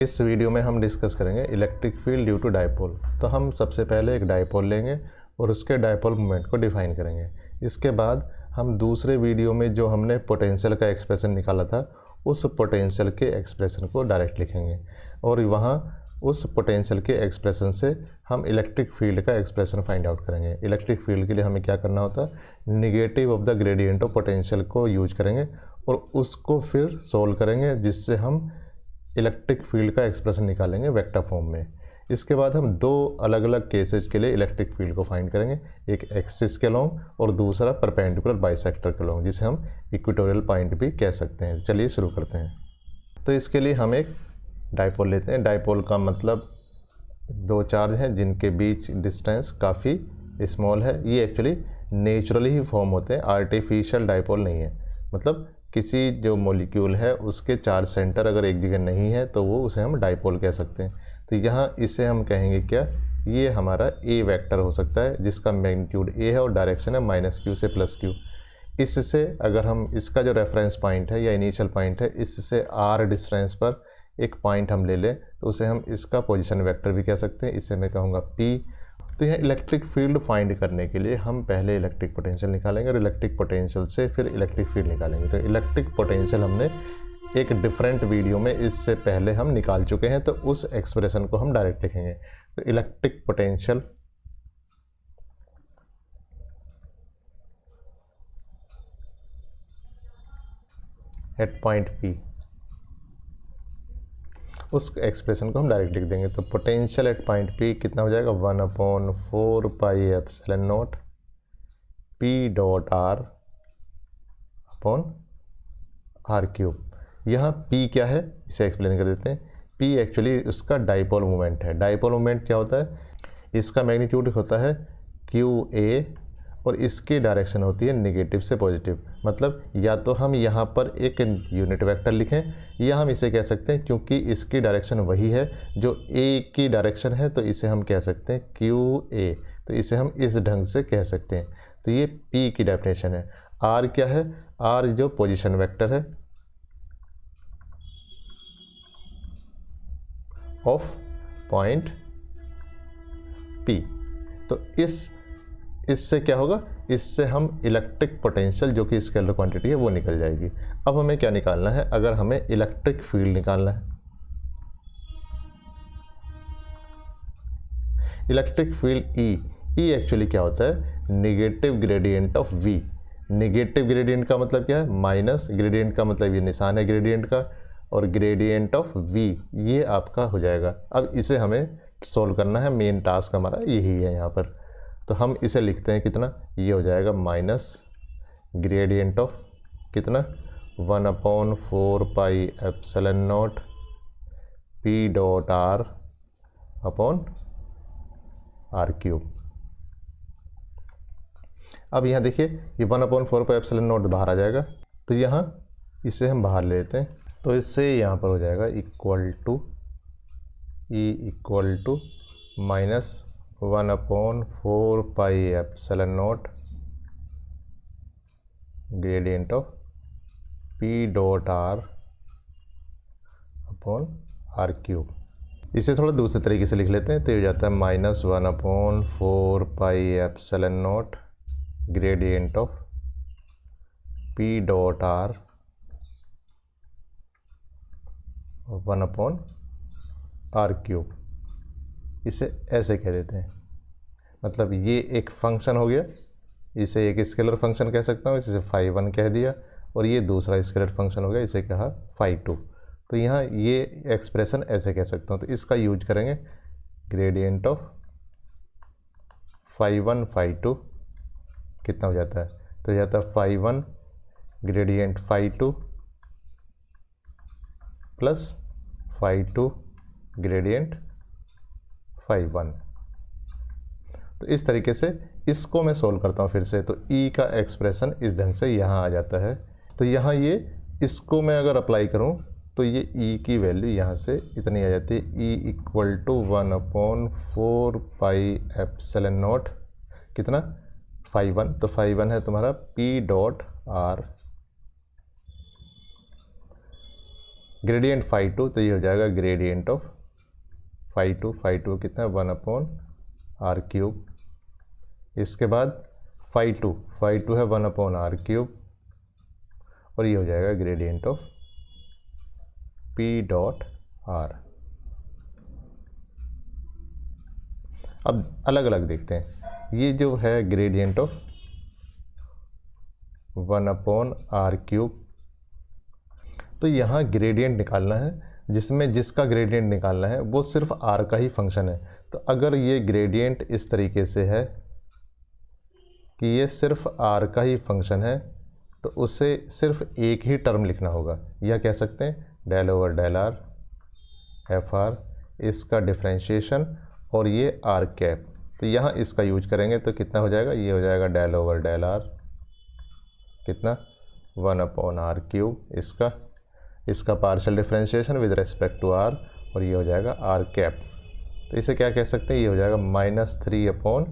इस वीडियो में हम डिस्कस करेंगे electric field due to dipole. तो हम सबसे पहले एक डायपोल लेंगे और उसके डायपोल मोमेंट को डिफाइन करेंगे। इसके बाद हम दूसरे वीडियो में जो हमने पोटेंशियल का एक्सप्रेशन निकाला था उस पोटेंशियल के एक्सप्रेशन को डायरेक्ट लिखेंगे और वहाँ उस पोटेंशियल के एक्सप्रेशन से हम इलेक्ट्रिक फील्ड का एक्सप्रेशन फाइंड आउट करेंगे। इलेक्ट्रिक फील्ड के लिए हमें क्या करना होता है, negative of the gradient of potential को यूज करेंगे और उसको फिर सोल्व करेंगे, जिससे हम इलेक्ट्रिक फील्ड का एक्सप्रेशन निकालेंगे वेक्टर फॉर्म में। इसके बाद हम दो अलग अलग केसेस के लिए इलेक्ट्रिक फील्ड को फाइंड करेंगे, एक एक्सिस के लॉन्ग और दूसरा परपेंडिकुलर बाइसेक्टर के लॉन्ग, जिसे हम इक्वेटोरियल पॉइंट भी कह सकते हैं। चलिए शुरू करते हैं। तो इसके लिए हम एक डायपोल लेते हैं। डायपोल का मतलब दो चार्ज हैं जिनके बीच डिस्टेंस काफ़ी स्मॉल है। ये एक्चुअली नेचुरली ही फॉर्म होते हैं, आर्टिफिशियल डायपोल नहीं है। मतलब किसी जो मॉलिक्यूल है उसके चार्ज सेंटर अगर एक जगह नहीं है तो वो उसे हम डायपोल कह सकते हैं। तो यहाँ इसे हम कहेंगे क्या, ये हमारा ए वेक्टर हो सकता है जिसका मैग्नीट्यूड ए है और डायरेक्शन है -q से +q। इससे अगर हम इसका जो रेफरेंस पॉइंट है या इनिशियल पॉइंट है, इससे r डिस्टेंस पर एक पॉइंट हम ले लें तो उसे हम इसका पोजीशन वेक्टर भी कह सकते हैं। इसे मैं कहूँगा p। तो यहाँ इलेक्ट्रिक फील्ड फाइंड करने के लिए हम पहले इलेक्ट्रिक पोटेंशियल निकालेंगे और इलेक्ट्रिक पोटेंशियल से फिर इलेक्ट्रिक फील्ड निकालेंगे। तो इलेक्ट्रिक पोटेंशियल हमने एक डिफरेंट वीडियो में इससे पहले हम निकाल चुके हैं, तो उस एक्सप्रेशन को हम डायरेक्ट लिखेंगे। तो electric potential at point P, उस एक्सप्रेशन को हम डायरेक्ट लिख देंगे। तो पोटेंशियल एट पॉइंट P कितना हो जाएगा, 1/4πε0 P.r अपॉन r³। यहाँ P क्या है इसे एक्सप्लेन कर देते हैं। P एक्चुअली उसका डायपोल मोमेंट है। डायपोल मोमेंट क्या होता है, इसका मैग्नीट्यूड होता है QA और इसकी डायरेक्शन होती है नेगेटिव से पॉजिटिव। मतलब या तो हम यहाँ पर एक यूनिट वेक्टर लिखें या हम इसे कह सकते हैं, क्योंकि इसकी डायरेक्शन वही है जो A की डायरेक्शन है, तो इसे हम कह सकते हैं QA। तो इसे हम इस ढंग से कह सकते हैं। तो ये P की डेफिनेशन है। R क्या है, R जो पोजीशन वेक्टर है ऑफ पॉइंट P। तो इससे क्या होगा, इससे हम इलेक्ट्रिक पोटेंशियल जो कि स्केलर क्वांटिटी है वो निकल जाएगी। अब हमें क्या निकालना है, अगर हमें इलेक्ट्रिक फील्ड निकालना है, इलेक्ट्रिक फील्ड E एक्चुअली क्या होता है, negative gradient of V। Negative gradient का मतलब क्या है, माइनस, ग्रेडियंट का मतलब ये निशान है ग्रेडियंट का, और ग्रेडियंट ऑफ V ये आपका हो जाएगा। अब इसे हमें सोल्व करना है, मेन टास्क हमारा यही है यहाँ पर। तो हम इसे लिखते हैं कितना, ये हो जाएगा माइनस ग्रेडियंट ऑफ कितना, 1/4πε0 P.r अपॉन r³। अब यहाँ देखिए ये 1/4πε0 बाहर आ जाएगा, तो यहाँ इसे हम बाहर ले लेते हैं। तो इससे यहाँ पर हो जाएगा equal to E = -1/4πε0 gradient of P.r upon r³। इसे थोड़ा दूसरे तरीके से लिख लेते हैं। तो ये हो जाता है -1/4πε0 ग्रेडियंट ऑफ P.r 1/r³। इसे ऐसे कह देते हैं। मतलब ये एक फंक्शन हो गया, इसे एक स्केलर फंक्शन कह सकता हूँ, इसे φ1 कह दिया, और ये दूसरा स्केलर फंक्शन हो गया, इसे कहा φ2। तो यहाँ ये एक्सप्रेशन ऐसे कह सकता हूँ। तो इसका यूज करेंगे, ग्रेडियंट ऑफ φ1 φ2 कितना हो जाता है, तो हो जाता है φ1 ग्रेडियंट φ2 प्लस φ2 ग्रेडियंट φ1। तो इस तरीके से इसको मैं सोल्व करता हूँ फिर से। तो E का एक्सप्रेशन इस ढंग से यहाँ आ जाता है। तो यहाँ ये इसको मैं अगर अप्लाई करूँ तो ये E की वैल्यू यहाँ से इतनी आ जाती है, E = 1/4πε0 कितना, φ1। तो φ1 है तुम्हारा P.r ग्रेडियंट फाई टू, तो ये हो जाएगा ग्रेडियंट ऑफ फाई टू कितना है 1/r³। इसके बाद फाई टू है 1/r³, और ये हो जाएगा ग्रेडियंट ऑफ p.r। अब अलग अलग देखते हैं। ये जो है ग्रेडियंट ऑफ 1/r³, तो यहाँ ग्रेडियंट निकालना है, जिसमें जिसका ग्रेडियंट निकालना है वो सिर्फ r का ही फंक्शन है। तो अगर ये ग्रेडियंट इस तरीके से है कि ये सिर्फ r का ही फंक्शन है, तो उसे सिर्फ एक ही टर्म लिखना होगा, या कह सकते हैं del over del r fr, इसका डिफ्रेंशिएशन, और ये r कैप। तो यहाँ इसका यूज करेंगे तो कितना हो जाएगा, ये हो जाएगा डेल ओवर डेल r कितना 1/r³, इसका partial differentiation with respect to r, और ये हो जाएगा r कैप। तो इसे क्या कह सकते हैं, ये हो जाएगा -3/r⁴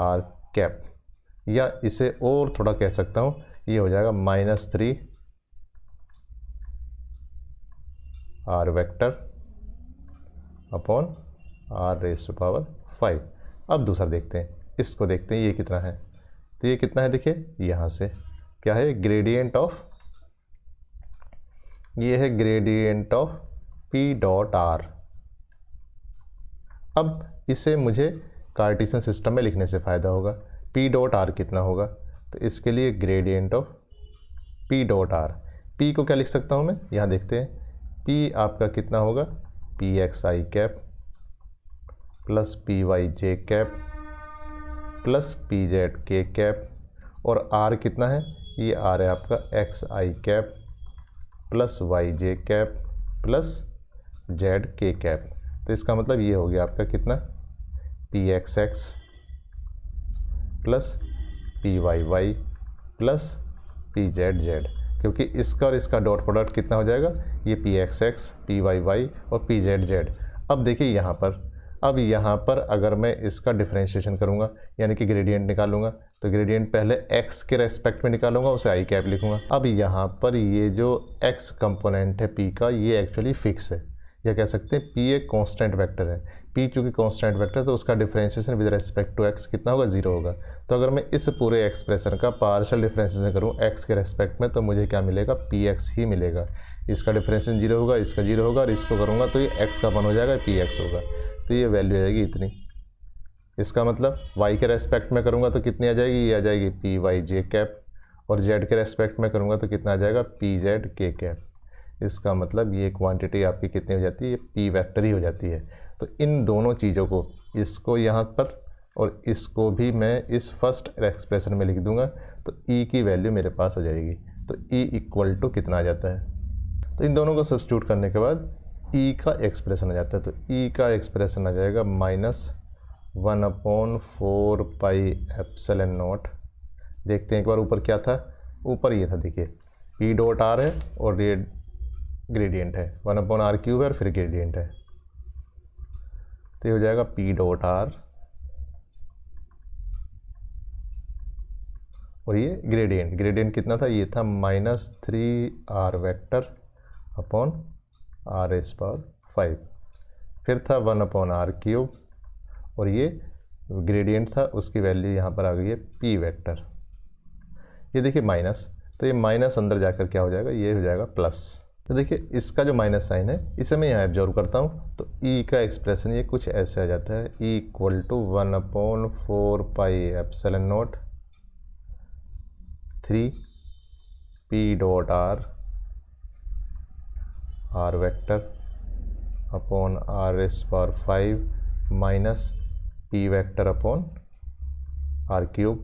r कैप, या इसे और थोड़ा कह सकता हूँ, ये हो जाएगा -3 r वेक्टर अपॉन r⁵। अब दूसरा देखते हैं, इसको देखते हैं ये कितना है। तो ये कितना है, देखिए यहाँ से क्या है, ग्रेडियंट ऑफ, ये है ग्रेडियंट ऑफ p.r। अब इसे मुझे कार्टेशियन सिस्टम में लिखने से फ़ायदा होगा। p.r कितना होगा, तो इसके लिए ग्रेडियंट ऑफ p.r, p को क्या लिख सकता हूँ मैं, यहाँ देखते हैं। p आपका कितना होगा, pxi cap plus pyj cap plus pzk cap, और r कितना है, ये r है आपका xi cap plus yj cap plus zk cap. तो इसका मतलब ये हो गया आपका कितना, pxx plus pyy plus pzz, क्योंकि इसका और इसका डॉट प्रोडक्ट कितना हो जाएगा, ये pxx pyy और pzz। अब देखिए यहाँ पर अगर मैं इसका डिफ्रेंशिएशन करूँगा, यानी कि ग्रेडियंट निकालूंगा, तो ग्रेडियंट पहले x के रेस्पेक्ट में निकालूंगा, उसे आई कैप लिखूंगा। अब यहाँ पर ये जो x कंपोनेंट है p का, ये एक्चुअली फिक्स है, या कह सकते हैं p एक कांस्टेंट वेक्टर है। p चूँकि कांस्टेंट वेक्टर है तो उसका differentiation with respect to x कितना होगा, 0 होगा। तो अगर मैं इस पूरे एक्सप्रेशन का पार्शियल डिफ्रेंशिएशन करूँ x के रेस्पेक्ट में, तो मुझे क्या मिलेगा, px ही मिलेगा। इसका डिफ्रेंशिएशन 0 होगा, इसका 0 होगा, और इसको करूँगा तो ये x का 1 हो जाएगा, px होगा। तो ये वैल्यू आ जाएगी इतनी। इसका मतलब y के रेस्पेक्ट में करूँगा तो कितनी आ जाएगी, ये आ जाएगी pyj कैप, और z के रेस्पेक्ट में करूँगा तो कितना आ जाएगा, pzk कैप। इसका मतलब ये क्वांटिटी आपकी कितनी हो जाती है, p वेक्टर ही हो जाती है। तो इन दोनों चीज़ों को, इसको यहाँ पर और इसको भी मैं इस फर्स्ट एक्सप्रेशन में लिख दूंगा, तो e की वैल्यू मेरे पास आ जाएगी। तो e इक्वल टू कितना आ जाता है, तो इन दोनों को सब्स्टिट्यूट करने के बाद e का एक्सप्रेशन आ जाता है। तो e का एक्सप्रेशन आ जाएगा -1/4πε0। देखते हैं एक बार ऊपर क्या था, ऊपर ये था, देखिए p.r है और ये ग्रेडियंट है, 1/r³ है और फिर ग्रेडियंट है। तो ये हो जाएगा p.r और ये ग्रेडियंट कितना था, ये था -3r वेक्टर अपॉन r⁵। फिर था 1/r³ और ये ग्रेडियंट था, उसकी वैल्यू यहाँ पर आ गई है p वेक्टर। ये देखिए माइनस, तो ये माइनस अंदर जाकर क्या हो जाएगा, ये हो जाएगा प्लस। तो देखिए इसका जो माइनस साइन है इसे मैं यहाँ एब्जॉर्व करता हूँ, तो e का एक्सप्रेशन ये कुछ ऐसे आ जाता है, e equal to 1/4πε0 3 p.r r vector upon r⁵ minus p vector upon r³।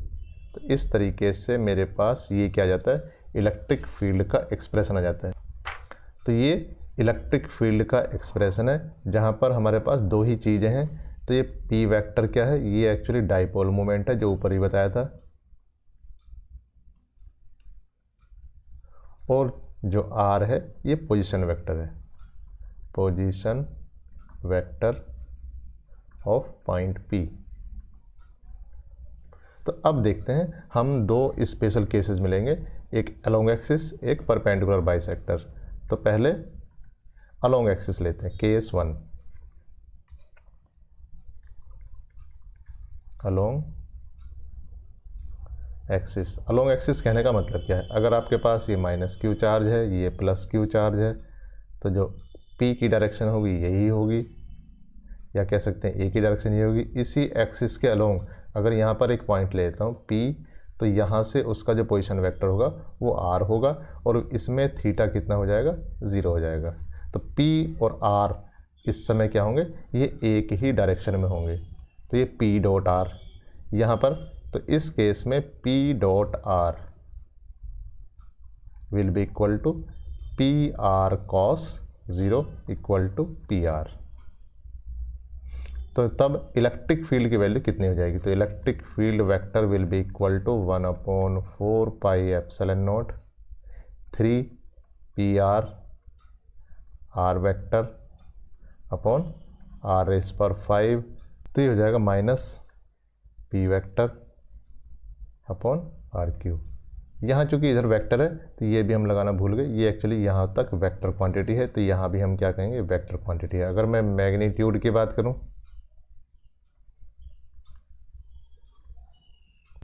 तो इस तरीके से मेरे पास ये क्या आ जाता है, इलेक्ट्रिक फील्ड का एक्सप्रेशन आ जाता है। तो ये इलेक्ट्रिक फील्ड का एक्सप्रेशन है, जहाँ पर हमारे पास दो ही चीज़ें हैं। तो ये p वेक्टर क्या है, ये एक्चुअली डाइपोल मोमेंट है जो ऊपर ही बताया था, और जो r है ये पोजीशन वेक्टर है, position vector of point P। तो अब देखते हैं, हम दो स्पेशल केसेस मिलेंगे। एक अलोंग एक्सिस, एक परपेंडिकुलर बाइसेक्टर। तो पहले अलोंग एक्सिस लेते हैं, case 1 along axis. Along axis कहने का मतलब क्या है, अगर आपके पास ये माइनस क्यू चार्ज है, ये प्लस क्यू चार्ज है, तो जो पी की डायरेक्शन होगी यही होगी, या कह सकते हैं ए की डायरेक्शन ये होगी। इसी एक्सिस के अलोंग अगर यहाँ पर एक पॉइंट ले लेता हूँ पी, तो यहाँ से उसका जो पोजीशन वेक्टर होगा वो आर होगा, और इसमें थीटा कितना हो जाएगा, 0 हो जाएगा। तो पी और आर इस समय क्या होंगे, ये एक ही डायरेक्शन में होंगे, तो ये पी डॉट आर यहाँ पर। तो इस केस में P dot R will be equal to P R cos 0 equal to P R. तो तब इलेक्ट्रिक फील्ड की वैल्यू कितनी हो जाएगी, तो electric field vector will be equal to 1/4 pi epsilon naught 3 P R R vector upon R raise पर 5। तो ये हो जाएगा minus P vector upon R cube. यहाँ चूँकि इधर वेक्टर है तो ये भी हम लगाना भूल गए, ये एक्चुअली यहाँ तक वेक्टर क्वांटिटी है, तो यहाँ भी हम क्या कहेंगे, वेक्टर क्वांटिटी है। अगर मैं मैग्नीट्यूड की बात करूँ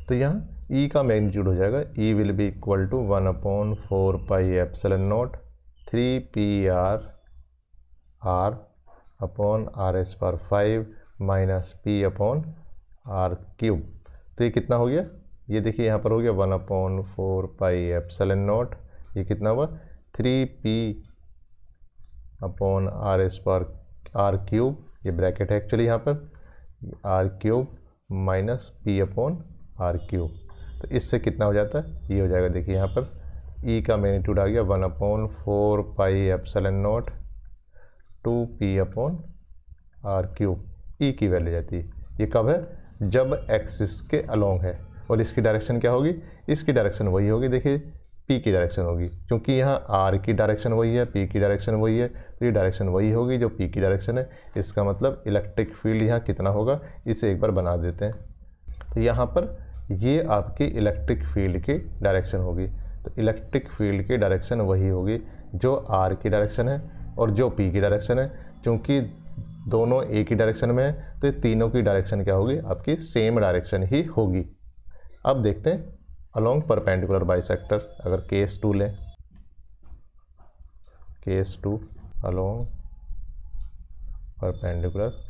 तो यहाँ E का मैग्नीट्यूड हो जाएगा, E will be equal to 1/4 pi epsilon naught 3 P R R upon R S पर 5 minus P upon R cube. तो ये कितना हो गया, ये देखिए यहाँ पर हो गया 1/4 पाई एप्सिलॉन नॉट, ये कितना हुआ 3 पी अपॉन आर एस पर आर क्यूब, ये ब्रैकेट है एक्चुअली यहाँ पर, R cube minus P upon R cube. तो इससे कितना हो जाता है, ये हो जाएगा देखिए यहाँ पर E का मैग्नीट्यूड आ गया 1/4 pi epsilon naught 2 P upon R cube. E की वैल्यू जाती है, ये कब है, जब एक्सिस के अलोंग है। और इसकी डायरेक्शन क्या होगी, इसकी डायरेक्शन वही होगी, देखिए P की डायरेक्शन होगी, क्योंकि यहाँ R की डायरेक्शन वही है, P की डायरेक्शन वही है, तो ये डायरेक्शन वही होगी जो P की डायरेक्शन है। इसका मतलब इलेक्ट्रिक फील्ड यहाँ कितना होगा, इसे एक बार बना देते हैं। तो यहाँ पर ये आपकी इलेक्ट्रिक फील्ड की डायरेक्शन होगी, तो इलेक्ट्रिक फील्ड की डायरेक्शन वही होगी जो R की डायरेक्शन है और जो P की डायरेक्शन है। चूँकि दोनों एक ही डायरेक्शन में है तो ये तीनों की डायरेक्शन क्या होगी, आपकी सेम डायरेक्शन ही होगी। अब देखते हैं अलोंग परपेंडिकुलर बाइसेक्टर। अगर केस 2 लें, केस 2 अलोंग परपेंडिकुलर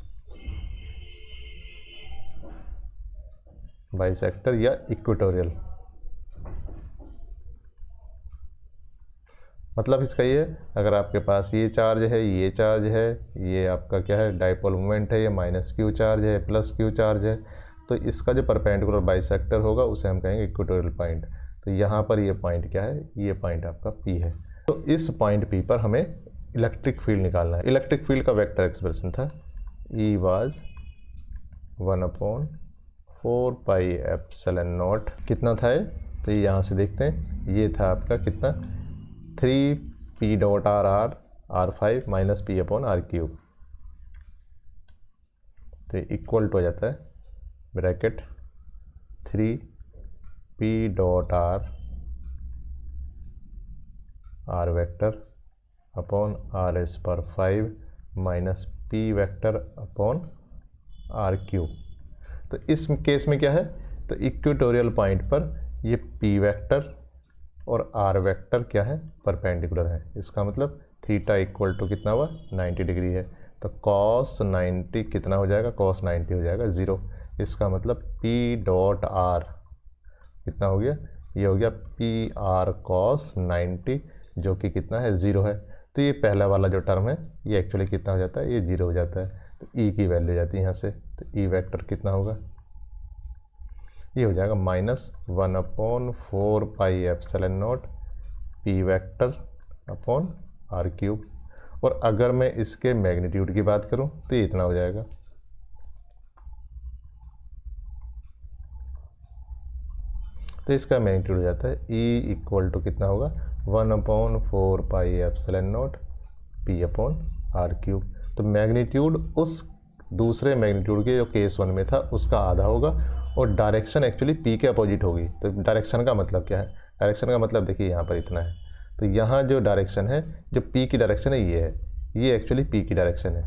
बाइसेक्टर या इक्वेटोरियल, मतलब इसका ये, अगर आपके पास ये चार्ज है, ये चार्ज है, ये आपका क्या है, डाइपोल मोमेंट है, ये माइनस क्यू चार्ज है, प्लस क्यू चार्ज है, तो इसका जो परपेंडिकुलर बाइसेक्टर होगा उसे हम कहेंगे इक्वेटोरियल पॉइंट। तो यहाँ पर ये पॉइंट क्या है, ये पॉइंट आपका P है। तो इस पॉइंट P पर हमें इलेक्ट्रिक फील्ड निकालना है। इलेक्ट्रिक फील्ड का वेक्टर एक्सप्रेशन था E was 1/4 pi epsilon not, कितना था ये, तो ये यहाँ से देखते हैं, ये था आपका कितना 3 P dot R R R 5 minus P upon R cube. तो इक्वल टू हो जाता है bracket 3 P dot R R vector upon R S पर 5 minus P vector upon R cube. तो इस केस में क्या है, तो इक्वेटोरियल पॉइंट पर ये पी वेक्टर और आर वेक्टर क्या है, परपेंडिकुलर है। इसका मतलब थीटा इक्वल टू कितना हुआ, 90 डिग्री है। तो कॉस 90 कितना हो जाएगा, कॉस 90 हो जाएगा 0। इसका मतलब पी डॉट आर कितना हो गया, ये हो गया पी आर कॉस 90, जो कि कितना है, 0 है। तो ये पहला वाला जो टर्म है ये एक्चुअली कितना हो जाता है, ये 0 हो जाता है। तो E की वैल्यू जाती है यहाँ से, तो E वेक्टर कितना होगा, ये हो जाएगा -1/4 pi epsilon naught P vector upon R cube. और अगर मैं इसके मैग्नीट्यूड की बात करूं तो ये इतना हो जाएगा, तो इसका मैग्नीट्यूड हो जाता है E इक्वल टू कितना होगा, 1/4 pi epsilon naught P upon R cube. तो मैग्नीट्यूड उस दूसरे मैग्नीट्यूड के जो केस 1 में था उसका आधा होगा, और डायरेक्शन एक्चुअली P के अपोजिट होगी। तो डायरेक्शन का मतलब क्या है, डायरेक्शन का मतलब देखिए यहाँ पर इतना है, तो यहाँ जो डायरेक्शन है, जो पी की डायरेक्शन है ये है, ये एक्चुअली पी की डायरेक्शन है।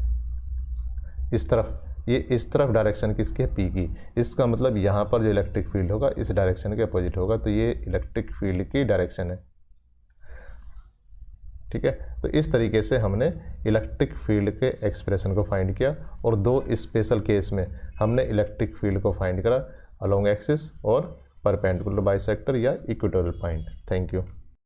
इस तरफ, ये इस तरफ डायरेक्शन किसकी है, पी की। इसका मतलब यहाँ पर जो इलेक्ट्रिक फील्ड होगा इस डायरेक्शन के अपोजिट होगा, तो ये इलेक्ट्रिक फील्ड की डायरेक्शन है। ठीक है, तो इस तरीके से हमने इलेक्ट्रिक फील्ड के एक्सप्रेशन को फाइंड किया, और दो स्पेशल केस में हमने इलेक्ट्रिक फील्ड को फाइंड करा, अलोंग एक्सिस और परपेंडिकुलर बाइसेक्टर या इक्वेटोरियल पॉइंट। Thank you.